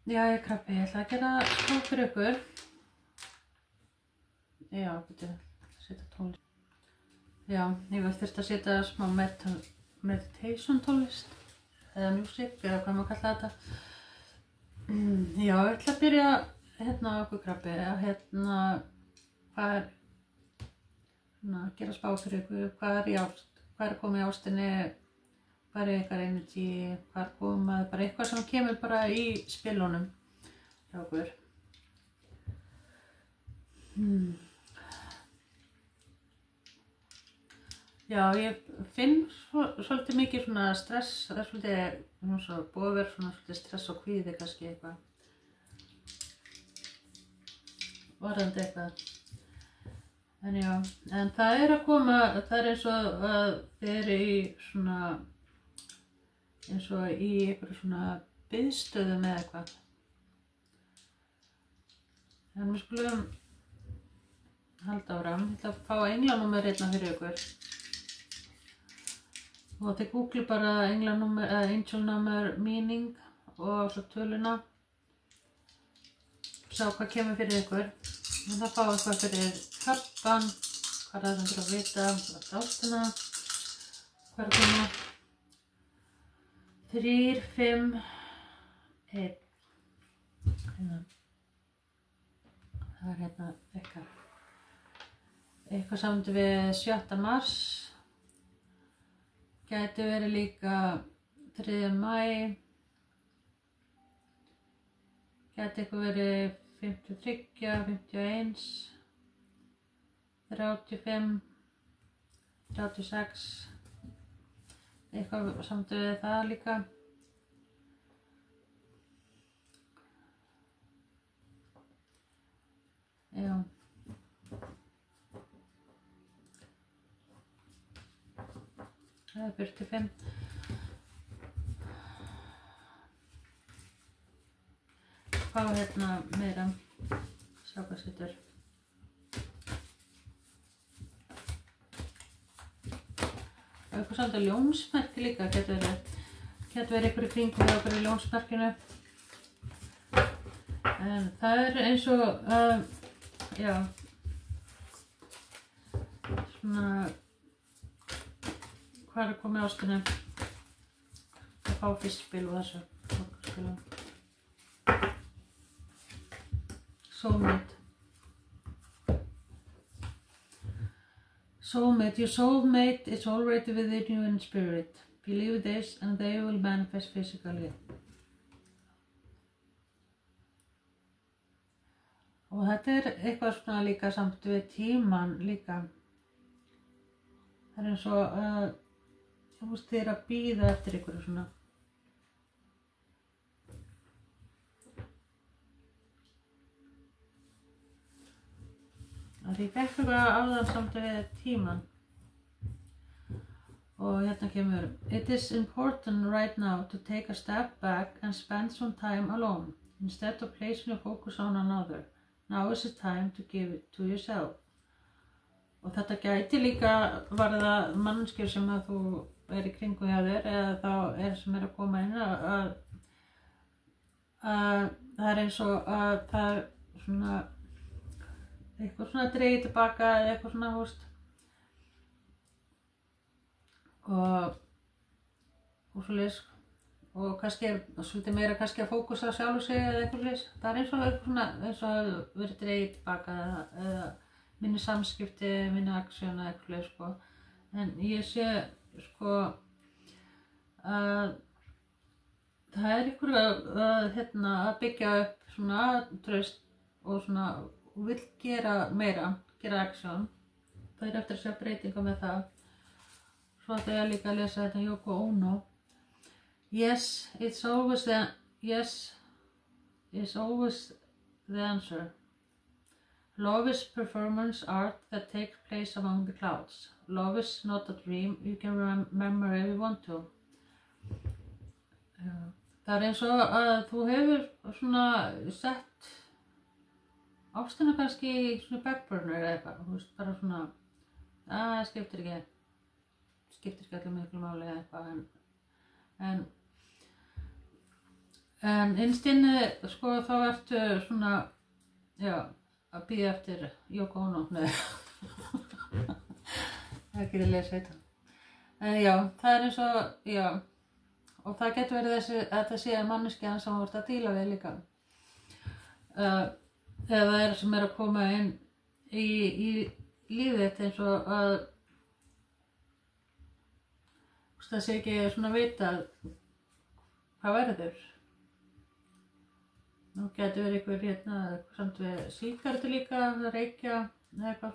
Jæja krabbi, ég ætla að gera spá fyrir ykkur. Já, byrju, setja tónlist. Já, ég var þurft að setja smá meditation tónlist. Eða music, eða hvað maður kalla þetta. Já, ég ætla að byrja hérna á okkur krabbi. Hvað er, gera spá fyrir ykkur, hvað er komið í ástinni. Hvað er ykkar energy, hvað er komað, bara eitthvað sem kemur bara í spilunum hjá okkur. Já, ég finn svolítið mikið svona stress, það er svolítið búið að vera svolítið stress og kvíði kannski eitthvað. Varðandi eitthvað. En já, en það er að koma, það er eins og að þið eru í svona eins og í einhverju svona biðstöðu með eitthvað. En við skulum halda áfram. Ég ætla að fá englanúmer hérna fyrir ykkur. Og þið googli bara englanúmer, angel number meaning og svo töluna. Sjá hvað kemur fyrir ykkur. Og það fá eitthvað fyrir krabban, hvað það til að vita, ástina, hvað er koma. 3, 5, 1. Það er hérna eitthvað samt við 7. mars. Gæti verið líka 3. maí. Gæti eitthvað verið 53, 51, 35, 36. Eitthvað samt við það líka. Já. Það er 45. Hvað hérna meira? Sjá hvað setur. Og eitthvað samt að ljónsmerki líka getur verið ykkur í kringum hjá okkur í ljónsmerkinu. En það er eins og já, svona hvað er komið í ástinni að fá fyrstspil og þessu spilum. Soulmate. Soulmate, your soulmate is already within you in spirit. Believe this and they will manifest physically. Og þetta er eitthvað svona líka samt við tíman líka. Það er eins og þið er að bíða eftir ykkur svona. Það er ekki eitthvað áðan samt við tíman. Og hérna kemur. It is important right now to take a step back and spend some time alone, instead of placing your focus on another. Now is the time to give it to yourself. Og þetta gæti líka varða manneskjur sem að þú er í kringum hjá þér eða þá sem að koma inn að það er eins og að það er svona eitthvað svona dregið tilbaka eða eitthvað svona og svoleiðis og kannski er svolítið meira kannski að fókusa á sjálfu sig eða eitthvað svoleiðis. Það er eins og eitthvað svona eins og að verið dregið tilbaka eða minni samskipti, minni aksjón eða eitthvað svoleiðis En ég sé að það er ykkur að byggja upp svona traust og svona og vill gera meira, gera aksjón. Það er eftir að sjá breytinga með það. Svo ætla ég líka að lesa þetta Yoko Ono. Yes, it's always the answer. Love is performance art that takes place among the clouds. Love is not a dream you can remember if you want to. Það er eins og að þú hefur svona sett ástina kannski í svona backburner eða eitthvað, þú veist, bara svona, það skiptir ekki allir miklu máli eða eitthvað, en En innst inni, sko, þá ertu svona, já, að bíða eftir Yoko Ono, nei. Það er ekki að lesa þetta. En já, það er eins og, já, og það getur verið þetta sé manneskjan sem þú ert að díla við líka. Eða það sem að koma inn í lífið þitt eins og að það sé ekki svona vita hvað verður. Nú getur verið eitthvað samt við sígarettu líka, reykja, eða eitthvað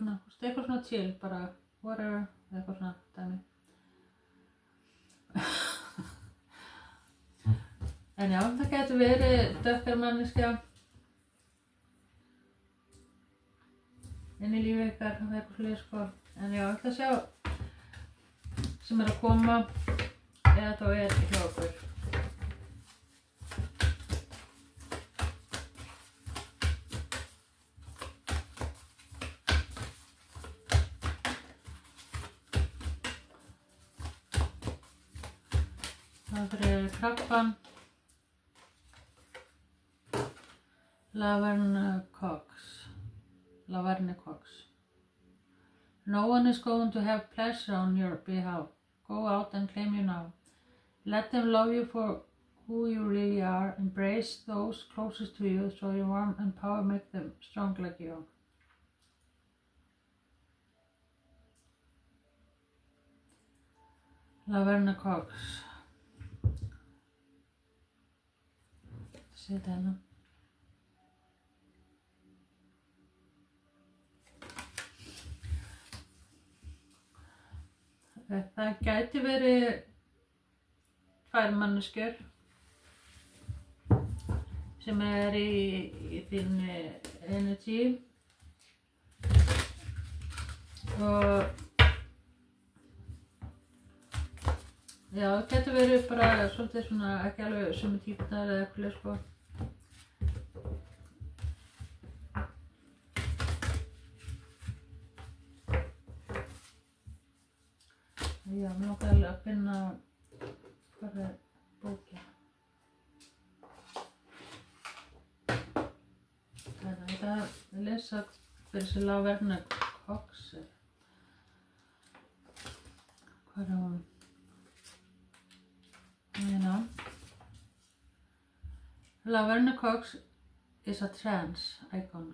svona chill, bara whatever, eitthvað svona dæmi. En já, það getur verið dökkar manneskja inn í lífið ykkar, það er eitthvað svoleiðis sko. En já, ég ætla að sjá sem að koma eða þá hjá okkur. Það fyrir krabban, Laverne Cox. No one is going to have pleasure on your behalf. Go out and claim you now. Let them love you for who you really are. Embrace those closest to you so your warmth and power make them strong like you. Laverne Cox. Setja hérna. Það gæti verið tvær manneskjur sem í þinni energy og já, það gæti verið bara svolítið svona ekki alveg sömu típnar eða eitthvað sko. Já, mér langar alveg að finna hvað er bókin. Þetta að lesa fyrir þessi Laverne Cox. Hvað er hún? Hérna. Laverne Cox is a trance icon.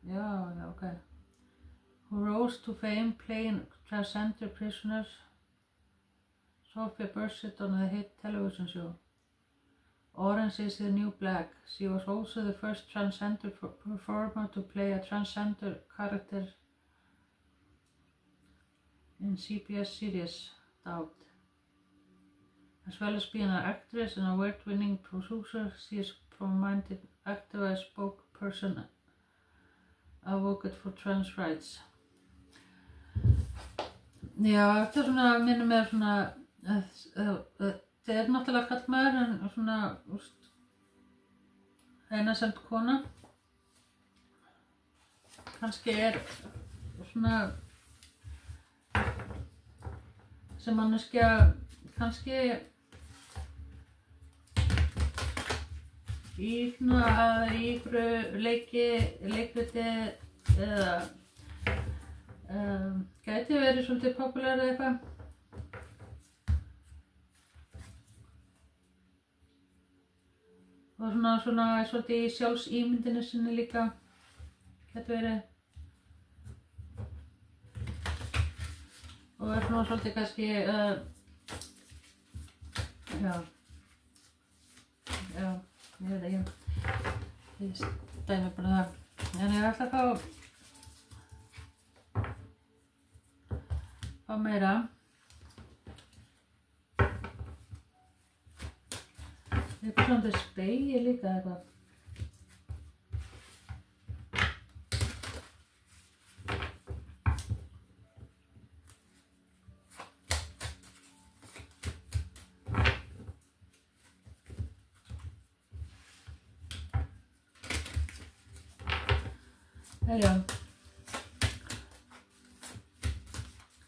Já, ok. Who rose to fame playing transgender prisoners. Sophia Bursett on the hit television show Orange is the New Black. She was also the first transgender performer to play a transgender character in CBS series Doubt. As well as being an actress and award-winning producer, she is prominent activist spokesperson advocate for trans rights. Já, þetta svona minnir mér svona þetta náttúrulega karlmaður en svona einasemd kona. Kannski svona sem manneskja kannski í einhverju leikriti eða gæti verið svolítið populær eða eitthvað. Og svona svolítið í sjálfsímyndinu sinni líka gæti verið. Og svona svolítið kannski, já, ég veit ekki, ég dæmi bara það. En ég ætla að fá meira. Eitthvað svona spegil líka eitthvað. Já.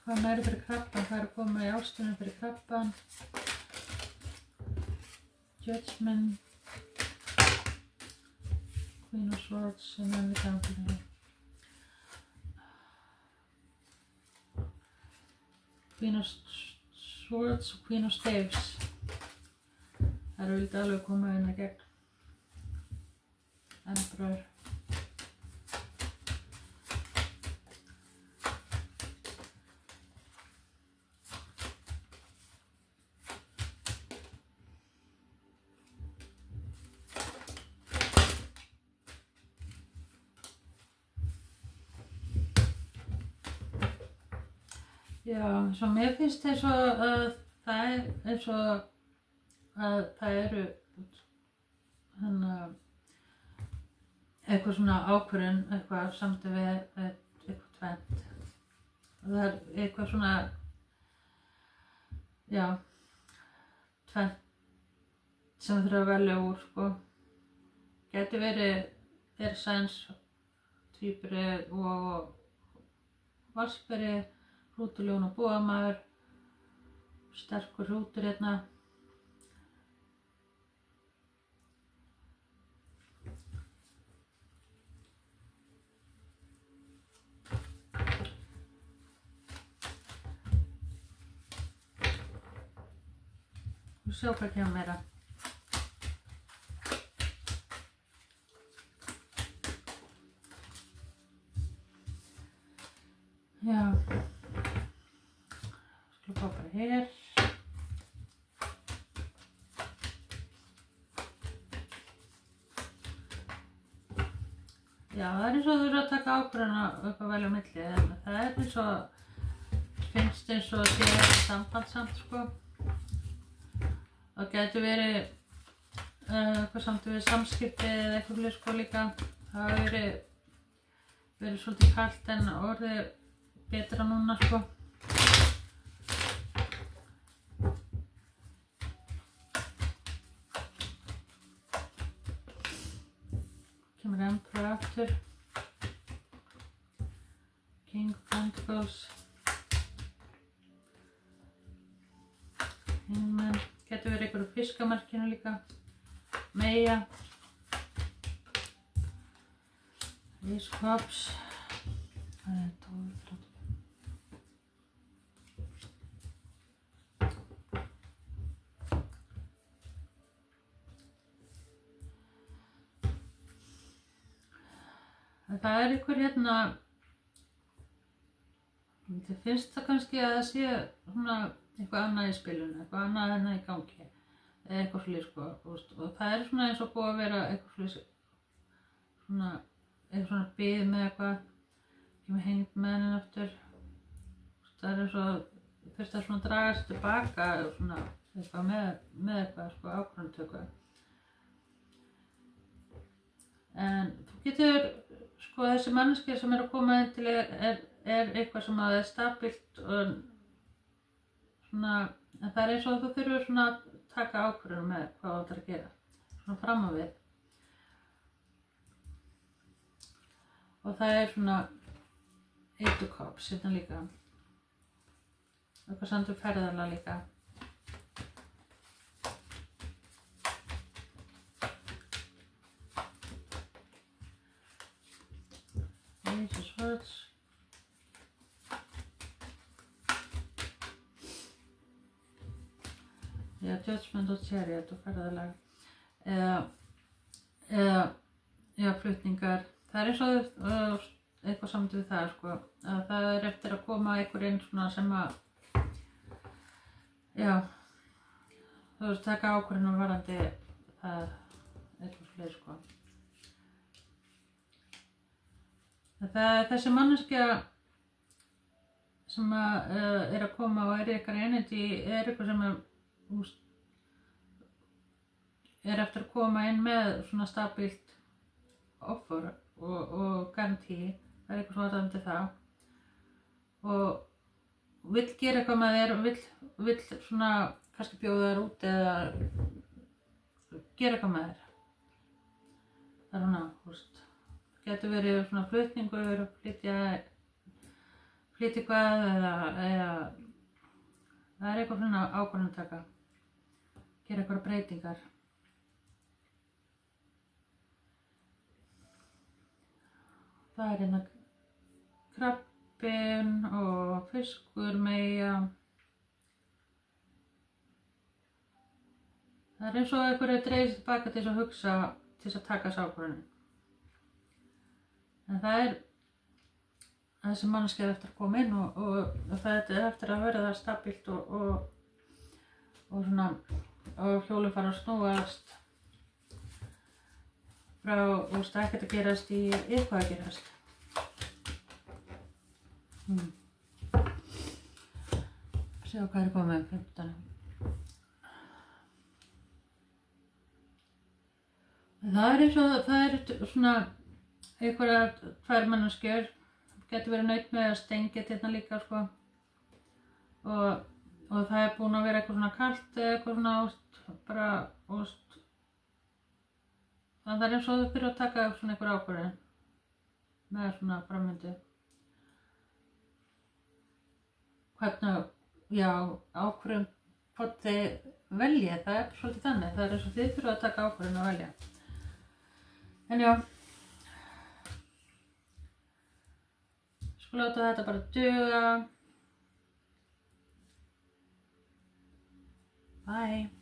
Hvað meira fyrir krabban? Hvað að koma í ástunum fyrir krabban? Judgment. Queen of Swords and then the Temple. Queen of Swords og Queen of Staves. Það vildi alveg koma inn að gegn. Emperor. Já, svo mér finnst eins og að það eins og að það eru eitthvað svona ákvörðun, eitthvað samdi við eitthvað tvennt. Og það eitthvað svona, já, tvennt sem við þurfum að velja úr, sko. Gæti verið sæns, tvíburi og valsberi, hrútuljón og búamaður, sterkur hrútur hérna. Og sjá hvað kemur meira. Já. Skulum fá bara hér. Já, það eins og þú eru að taka ákvörðun upp að velja á milli, en það eins og, finnst eins og sé sambandsamt, sko. Það gæti verið eitthvað samt við samskipti eða eitthvað fyrir, sko, líka. Það hafi verið svolítið kalt en orðið betra núna, sko. Kemur Emperor aftur. King of Pentacles. Hangman. Getur verið einhverju fiskamarkinu líka. Meja. Ace of Cups. Það 12. Það einhver hérna, það finnst það kannski að það sé svona eitthvað annað í spilinu, eitthvað annað hérna í gangi, eða eitthvað slíkt, sko, og það svona eins og búið að vera eitthvað slíkt, svona, eitthvað svona bið með eitthvað, kemur Hangman aftur, það eins og, fyrst að svona draga sér tilbaka, svona, eitthvað með eitthvað, sko, ákvörðunartöku. En þú getur, sko, þessi manneskja sem að koma inn til er eitthvað sem að er stabílt og svona, en það eins og þú þurfur svona að taka ákvörðun með hvað þú ætlar að gera, svona fram á við. Og það svona Eight of Cups hérna líka, eitthvað samt ferðalag líka. Ace of Swords. Já, Judgment og Chariot og ferðalag. Já, flutningar. Það eins og eitthvað samt við það, sko. Að það eftir að koma einhver inn svona sem að, já, þú veist, taka ákvörðun varðandi það eitthvað fleiri, sko. Þessi manneskja sem að koma og í ykkar energy eitthvað sem eftir að koma inn með svona stabílt offer og guarantee, það eitthvað svona varðandi það og vill gera eitthvað með þér og vill svona kannski bjóða þér út eða gera eitthvað með þér. Það svona, þú veist. Getur verið svona flutningur, flytja eitthvað eða það eitthvað svona ákvörðunartaka, gera eitthvað breytingar. Það hérna krabbinn og fiskur meyja. Það eins og einhver dreifist tilbaka til að hugsa, til að taka ákvörðun. En það þessi manneskja eftir að koma inn og það eftir að verða stabílt og svona og hjólið fara að snúast frá ekkert að gerast í eitthvað að gerast. Sjá hvað komið 15. Það eins og það svona einhverjar 2 manneskjur getur verið naut með að stengja hérna líka sko og það búin að vera eitthvað svona kalt eða eitthvað svona bara það eins og þau fyrir að taka upp svona einhver ákvörðun með svona framvindu. Hvernig, já, ákvörðun hvort þið velja, það svolítið þannig, það eins og þið fyrir að taka ákvörðun að velja. En já, sko láta þetta bara duga. Bye.